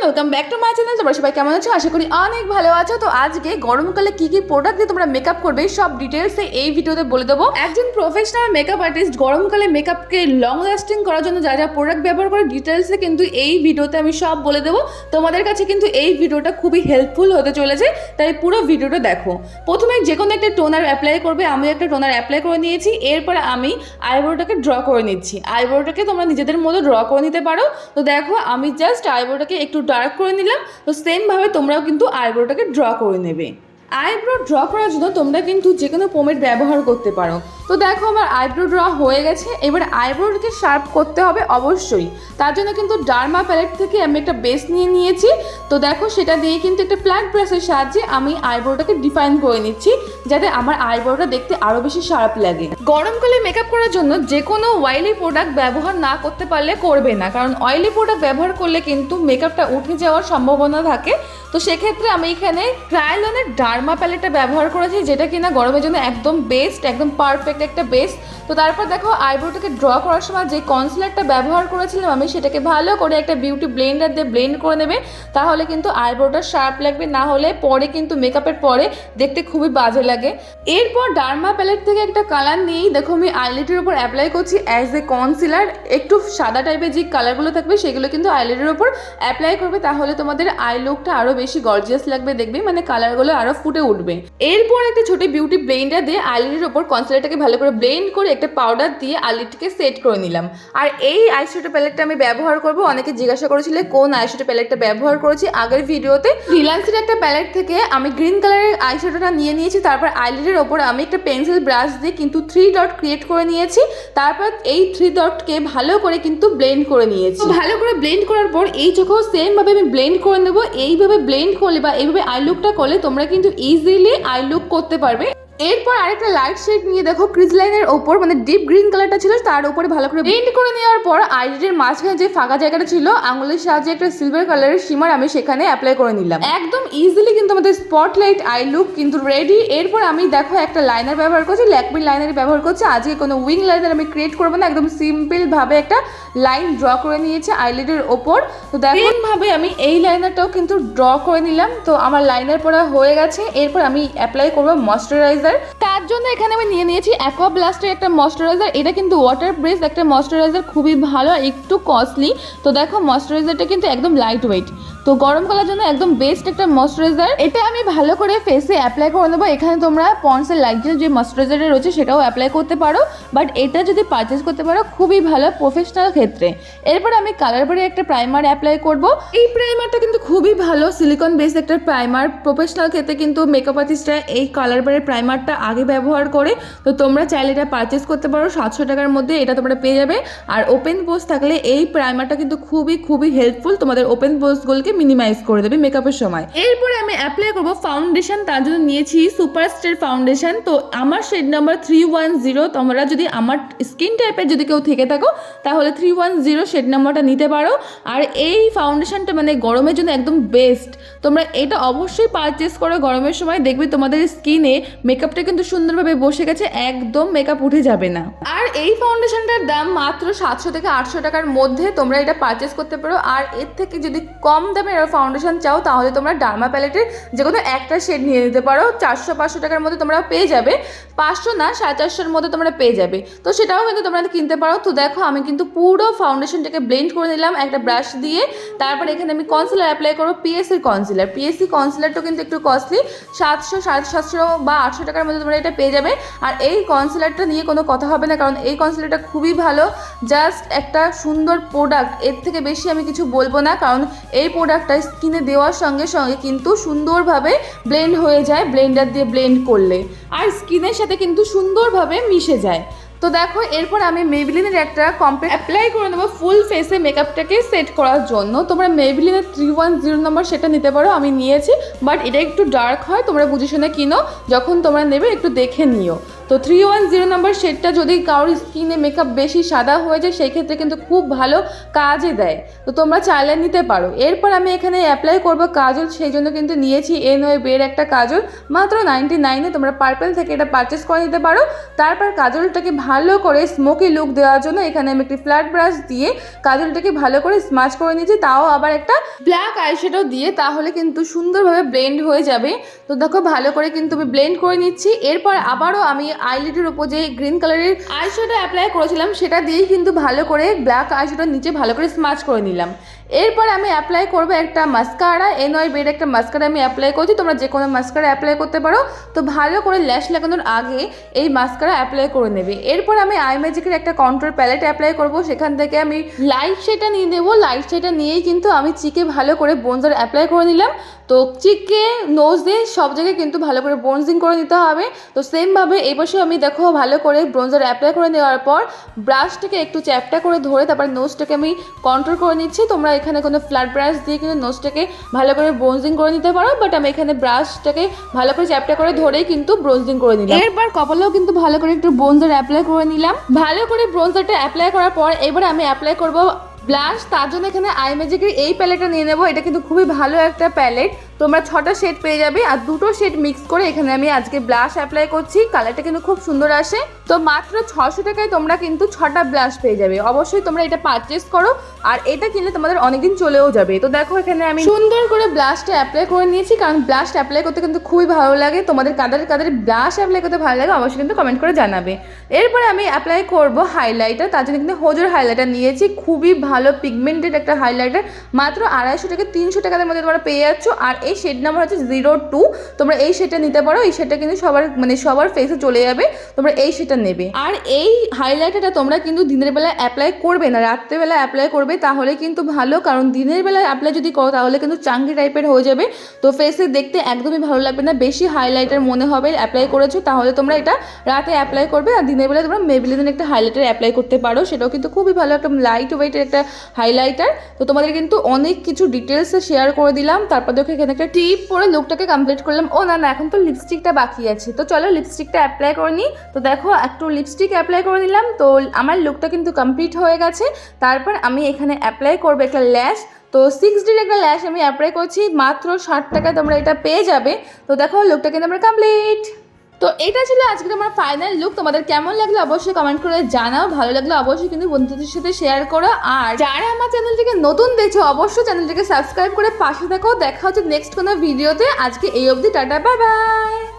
Welcome back to my channel. তোমরা সবাই কেমন আছো? আশা করি অনেক ভালো আছো। তো আজকে গরমকালে কি কি প্রোডাক্ট দিয়ে তোমরা মেকআপ করবে সব ডিটেলসে এই ভিডিওতে বলে দেবো। একজন প্রফেশনাল মেকআপ আর্টিস্ট গরমকালে মেকআপকে লং লাস্টিং করার জন্য যা যা প্রোডাক্ট ব্যবহার করে ডিটেলসে কিন্তু এই ভিডিওতে আমি সব বলে দেবো। তোমাদের কাছে কিন্তু এই ভিডিওটা খুবই হেল্পফুল হতে চলেছে, তাই পুরো ভিডিওটা দেখো। প্রথমে যে কোনো একটা টোনার অ্যাপ্লাই করবে। আমি একটা টোনার অ্যাপ্লাই করে নিয়েছি। এরপর আমি আইব্রোটাকে ড্র করে নিচ্ছি। আইব্রোটাকে তোমরা নিজেদের মতো ড্র করে নিতে পারো। তো দেখো আমি জাস্ট আইব্রোটাকে একটু ডার্ক করে নিলাম। তো সেমভাবে তোমরাও কিন্তু আইব্রোটাকে ড্র করে নেবে। আইব্রো ড্র করার জন্য তোমরা কিন্তু যে কোনো পোমেড ব্যবহার করতে পারো। তো দেখো আমার আইব্রো ড্র হয়ে গেছে। এবার আইব্রোটাকে শার্প করতে হবে অবশ্যই। তার জন্য কিন্তু ডার্মা প্যালেট থেকে আমি একটা বেস নিয়ে নিয়েছি। তো দেখো সেটা দিয়ে কিন্তু একটা ফ্ল্যাট ব্রাশের সাহায্যে আমি আইব্রোটাকে ডিফাইন করে নিচ্ছি, যাতে আমার আইব্রোটা দেখতে আরও বেশি শার্প লাগে। গরমকালে মেকআপ করার জন্য যে কোনো অয়েলি প্রোডাক্ট ব্যবহার না করতে পারলে করবে না, কারণ অয়েলি প্রোডাক্ট ব্যবহার করলে কিন্তু মেকআপটা উঠে যাওয়ার সম্ভাবনা থাকে। তো সেক্ষেত্রে আমি এখানে ক্রায়োলনের ডার্মা প্যালেটটা ব্যবহার করেছি, যেটা কিনা গরমের জন্য একদম বেস্ট, একদম পারফেক্ট একটা বেস্ট। তো তারপর দেখো আইব্রোটাকে ড্র করার সময় যে কনসিলারটা ব্যবহার করেছিলাম আমি, সেটাকে ভালো করে একটা বিউটি ব্লেন্ডার দিয়ে ব্লেন্ড করে নেবে। তাহলে কিন্তু আইব্রোটা শার্প লাগবে, না হলে পরে কিন্তু মেকআপের পরে দেখতে খুবই বাজে লাগে। এরপর ডার্মা প্যালেট থেকে একটা কালার নিয়েই দেখো আমি আইলিডের উপর অ্যাপ্লাই করছি অ্যাজ এ কনসিলার। একটু সাদা টাইপের যে কালারগুলো থাকবে সেগুলো কিন্তু আইলিডের উপর অ্যাপ্লাই করবে, তাহলে তোমাদের আই লুকটা আরও বেশি গর্জিয়াস লাগবে, দেখবে মানে কালারগুলো আরও ফুটে উঠবে। এরপর একটা ছোট বিউটি ব্লেন্ডার দিয়ে আইলিডের উপর কনসিলারটাকে ভালো করে ব্লেন্ড করে একটা পাউডার দিয়ে আইলিডটাকে সেট করে নিলাম। আর এই আইশ্যাডো প্যালেটটা আমি ব্যবহার করব। অনেকে জিজ্ঞাসা করেছিলে কোন আইশ্যাডো প্যালেটটা ব্যবহার করেছি আগের ভিডিওতে। রিলায়েন্সের একটা প্যালেট থেকে আমি গ্রিন কালারের আইশ্যাডোটা নিয়ে নিয়েছি। তারপর আইলিডের ওপর আমি একটা পেন্সিল ব্রাশ দিয়ে কিন্তু 3 ডট ক্রিয়েট করে নিয়েছি। তারপর এই 3 ডটকে ভালো করে কিন্তু ব্লেন্ড করে নিয়েছি। ভালো করে ব্লেন্ড করার পর এই চোখেও সেমভাবে আমি ব্লেন্ড করে নেবো। এইভাবে ব্লেন্ড করলে বা এইভাবে আই লুকটা করলে তোমরা কিন্তু ইজিলি আই লুক করতে পারবে। এরপর আরেকটা লাইট শেড নিয়ে দেখো ক্রিজ লাইনের ওপর, মানে ডিপ গ্রিন কালারটা ছিল তার উপরে ভালো করে ব্লেন্ড করে নেওয়ার পর আইলিডের মাঝখানে যে ফাঁকা জায়গাটা ছিল আঙুলের সাহায্যে একটা সিলভার কালারের শিমার আমি সেখানে অ্যাপ্লাই করে নিলাম। একদম ইজিলি কিন্তু আমাদের স্পটলাইট আই লুক কিন্তু রেডি। এরপর আমি দেখো একটা লাইনার ব্যবহার করছি, ল্যাকমি লাইনার ব্যবহার করছি। আজকে কোনো উইং লাইনার আমি ক্রিয়েট করবো না, একদম সিম্পল ভাবে একটা লাইন ড্র করে নিয়েছি আইলিডের ওপর। তো দেখো ভাবে আমি এই লাইনারটাও কিন্তু ড্র করে নিলাম। তো আমার লাইনার পরা হয়ে গেছে। এরপর আমি অ্যাপ্লাই করবো ময়শ্চারাইজার। তার জন্য এখানে আমি নিয়ে নিয়েছি অ্যাকোয়া ব্লাস্টের একটা ময়শ্চারাইজার। এটা কিন্তু ওয়াটার বেস একটা ময়শ্চারাইজার, খুবই ভালো, একটু কস্টলি। তো দেখো ময়শ্চারাইজারটা কিন্তু একদম লাইট ওয়েট, তো গরমকালের জন্য একদম বেস্ট একটা ময়শ্চারাইজার। এটা আমি ভালো করে ফেসে অ্যাপ্লাই করে নেবো। এখানে তোমরা পন্ডসের লাইটের যে ময়শ্চারাইজারটা রয়েছে সেটাও অ্যাপ্লাই করতে পারো, বাট এটা যদি পারচেস করতে পারো খুবই ভালো প্রফেশনাল ক্ষেত্রে। এরপর আমি কালার বারে একটা প্রাইমার অ্যাপ্লাই করব। এই প্রাইমারটা কিন্তু খুবই ভালো, সিলিকন বেস একটা প্রাইমার। প্রফেশনাল ক্ষেত্রে কিন্তু মেকআপ আর্টিস্টরা এই কালার বারে প্রাইমারটা আগে ব্যবহার করে। তো তোমরা চাইলে এটা পারচেস করতে পারো, 700 টাকার মধ্যে এটা তোমরা পেয়ে যাবে। আর ওপেন পোজ থাকলে এই প্রাইমারটা কিন্তু খুবই হেল্পফুল, তোমাদের ওপেন পোজগুলোকে মিনিমাইজ করে দেবে মেকআপের সময়। এরপরে আমি অ্যাপ্লাই করব ফাউন্ডেশন। তার জন্য নিয়েছি সুপারস্টার ফাউন্ডেশন। তো আমার শেড নাম্বার 310। তোমরা যদি আমার স্কিন টাইপের যদি কেউ থেকে থাকো তাহলে 310 শেড নাম্বারটা নিতে পারো। আর এই ফাউন্ডেশনটা মানে গরমের জন্য একদম বেস্ট। তোমরা এটা অবশ্যই পারচেস করো গরমের সময়, দেখবে তোমাদের স্কিনে মেকআপটা কিন্তু সুন্দরভাবে বসে গেছে, একদম মেকআপ উঠে যাবে না। আর এই ফাউন্ডেশনটার দাম মাত্র 700 থেকে 800 টাকার মধ্যে তোমরা এটা পারচেস করতে পারো। আর এর থেকে যদি কম দামের ফাউন্ডেশন চাও তাহলে তোমরা ডার্মা প্যালেটের যে কোনো একটা শেড নিয়ে নিতে পারো। 400-500 টাকার মধ্যে তোমরা পেয়ে যাবে, 500 না 450-এর মধ্যে তোমরা পেয়ে যাবে। তো সেটাও কিন্তু তোমরা কিনতে পারো। তো দেখো আমি কিন্তু পুরো ফাউন্ডেশনটাকে ব্লেন্ড করে নিলাম একটা ব্রাশ দিয়ে। তারপর এখানে আমি কনসিলার অ্যাপ্লাই করবো, পিএসসি কনসিলার। পিএসসি কনসিলারটা কিন্তু একটু কস্টলি, 700, 750 বা 800 টাকার মধ্যে তোমরা এটা পেয়ে যাবে। আর এই কনসিলারটা নিয়ে কোনো কথা হবে না, কারণ এই কনসিলারটা খুবই ভালো, জাস্ট একটা সুন্দর প্রোডাক্ট। এর থেকে বেশি আমি কিছু বলবো না, কারণ এই প্রোডাক্টটা স্কিনে দেওয়ার সঙ্গে সঙ্গে কিন্তু সুন্দরভাবে ব্লেন্ড হয়ে যায় ব্লেন্ডার দিয়ে ব্লেন্ড করলে, আর স্কিনের সাথে কিন্তু সুন্দরভাবে মিশে যায়। তো দেখো এরপর আমি মেবলিনের একটা কম্প্যাক্ট অ্যাপ্লাই করে নেবো ফুল ফেসে মেকআপটাকে সেট করার জন্য। তোমরা মেবলিনের 310 নম্বর সেটা নিতে পারো, আমি নিয়েছি, বাট এটা একটু ডার্ক হয়, তোমরা বুঝে শুনে কিনো, যখন তোমরা নেবে একটু দেখে নিও। তো 310 নাম্বার শেডটা যদি কারোর স্কিনে মেকআপ বেশি সাদা হয়ে যায় সেই ক্ষেত্রে কিন্তু খুব ভালো কাজে দেয়, তো তোমরা চাইলে নিতে পারো। এরপর আমি এখানে অ্যাপ্লাই করব কাজল, সেই জন্য কিন্তু নিয়েছি NYB এর একটা কাজল, মাত্র 99-এ। তোমরা পার্পল থেকে এটা পারচেস করে নিতে পারো। তারপর কাজলটাকে ভালো করে স্মোকি লুক দেওয়ার জন্য এখানে আমি একটি ফ্ল্যাট ব্রাশ দিয়ে কাজলটাকে ভালো করে স্মাচ করে নিয়েছি, তাও আবার একটা ব্ল্যাক আইশ্যাডো দিয়ে, তাহলে কিন্তু সুন্দরভাবে ব্লেন্ড হয়ে যাবে। তো দেখো ভালো করে কিন্তু আমি ব্লেন্ড করে নিচ্ছি। এরপর আবারও আমি আইলিডের উপর যে গ্রিন কালারের আইশ্যাডো অ্যাপ্লাই করেছিলাম সেটা দিয়েই কিন্তু ভালো করে ব্ল্যাক আইশ্যাডোর নিচে ভালো করে স্মাচ করে নিলাম। এরপর আমি অ্যাপ্লাই করবো একটা মাস্কারা, NYB এর একটা মাস্কারা আমি অ্যাপ্লাই করছি, তোমরা যে কোনো মাস্কারা অ্যাপ্লাই করতে পারো। তো ভালো করে ল্যাশ লাগানোর আগে এই মাস্কারা অ্যাপ্লাই করে নেবে। এরপর আমি আই ম্যাজিকের একটা কন্ট্রোল প্যালেট অ্যাপ্লাই করব, সেখান থেকে আমি লাইট শেডটা নিয়ে নেবো। লাইট শেডটা নিয়েই কিন্তু আমি চিকে ভালো করে ব্রোঞ্জার অ্যাপ্লাই করে নিলাম। তো চিকে নোজে সব জায়গায় কিন্তু ভালো করে ব্রোঞ্জিং করে নিতে হবে। তো সেমভাবে এই পাশে আমি দেখো ভালো করে ব্রোঞ্জার অ্যাপ্লাই করে নেওয়ার পর ব্রাশটাকে একটু চ্যাপটা করে ধরে তারপর নোজটাকে আমি কন্ট্রোল করে নিচ্ছি। তোমরা এখানে কোনো ফ্ল্যাট ব্রাশ দিয়ে কিন্তু নোজটাকে ভালো করে ব্রোঞ্জিং করে নিতে পারো, বাট আমি এখানে ব্রাশটাকে ভালো করে চ্যাপটা করে ধরেই কিন্তু ব্রোঞ্জিং করে নিলাম। এরপর কপালেও কিন্তু ভালো করে একটু ব্রোঞ্জার অ্যাপ্লাই করে নিলাম। ভালো করে ব্রোঞ্জারটা অ্যাপ্লাই করার পর এবার আমি অ্যাপ্লাই করব ব্লাশ। তার জন্য এখানে আই ম্যাজিকের এই প্যালেটটা নিয়ে নেবো। এটা কিন্তু খুবই ভালো একটা প্যালেট, তোমরা 6টা শেড পেয়ে যাবে আর 2টো শেড মিক্স করে এখানে আমি আজকে ব্লাশ অ্যাপ্লাই করছি। কালারটা কিন্তু খুব সুন্দর আসে। তো মাত্র 600 টাকায় তোমরা কিন্তু 6টা ব্লাশ পেয়ে যাবে। অবশ্যই তোমরা এটা পারচেস করো, আর এটা কিনলে তোমাদের অনেকদিন চলেও যাবে। তো দেখো এখানে আমি সুন্দর করে ব্লাশটা অ্যাপ্লাই করে নিয়েছি, কারণ ব্লাশটা অ্যাপ্লাই করতে কিন্তু খুবই ভালো লাগে। তোমাদের কাদের ব্লাশ অ্যাপ্লাই করতে ভালো লাগে অবশ্যই কিন্তু কমেন্ট করে জানাবে। এরপরে আমি অ্যাপ্লাই করব হাইলাইটার, তার জন্য কিন্তু হোজোর হাইলাইটার নিয়েছি। খুবই ভালো পিগমেন্টেড একটা হাইলাইটার, মাত্র 250 থেকে 300 টাকার মধ্যে তোমরা পেয়ে যাচ্ছ। আর এই শেড নাম্বার হচ্ছে 02। তোমরা এই শেডটা নিতে পারো। এই শেডটা কিন্তু সবার ফেসে চলে যাবে, তোমরা এই শেডটা নেবে। আর এই হাইলাইটারটা তোমরা কিন্তু দিনের বেলা অ্যাপ্লাই করবে না, রাত্রেবেলা অ্যাপ্লাই করবে, তাহলে কিন্তু ভালো। কারণ দিনের বেলা অ্যাপ্লাই যদি করো তাহলে কিন্তু চাঙ্গি টাইপের হয়ে যাবে, তো ফেসে দেখতে একদমই ভালো লাগবে না, বেশি হাইলাইটার মনে হবে অ্যাপ্লাই করেছো। তাহলে তোমরা এটা রাতে অ্যাপ্লাই করবে, আর দিনের বেলা তোমরা মেবলিনের একটা হাইলাইটার অ্যাপ্লাই করতে পারো, সেটাও কিন্তু খুবই ভালো একটা লাইট ওয়েটের একটা হাইলাইটার। তো তোমাদের কিন্তু অনেক কিছু ডিটেলসে শেয়ার করে দিলাম। তারপর দেখো এখানে একটা টিপ পরে লুকটাকে কমপ্লিট করলাম। ও না এখন তো লিপস্টিকটা বাকি আছে, তো চলো লিপস্টিকটা অ্যাপ্লাই করে নিই। তো দেখো একটু লিপস্টিক অ্যাপ্লাই করে নিলাম। তো আমার লুকটা কিন্তু কমপ্লিট হয়ে গেছে। তারপর আমি এখানে অ্যাপ্লাই করবো একটা ল্যাশ। তো 6Dর একটা ল্যাশ আমি অ্যাপ্লাই করছি, মাত্র 60 টাকায় তোমরা এটা পেয়ে যাবে। তো দেখো লুকটা কিন্তু আমার কমপ্লিট। তো এটা ছিল আজকে আমার ফাইনাল লুক। তোমাদের কেমন লাগলো অবশ্যই কমেন্ট করে জানাও। ভালো লাগলো অবশ্যই কিন্তু বন্ধুদের সাথে শেয়ার করো। আর যারা আমার চ্যানেলটিকে নতুন দেখছো অবশ্যই চ্যানেলটিকে সাবস্ক্রাইব করে পাশে থাকো। দেখা হচ্ছে নেক্সট কোনো ভিডিওতে। আজকে এই অবধি, টাটা, বাই বাই।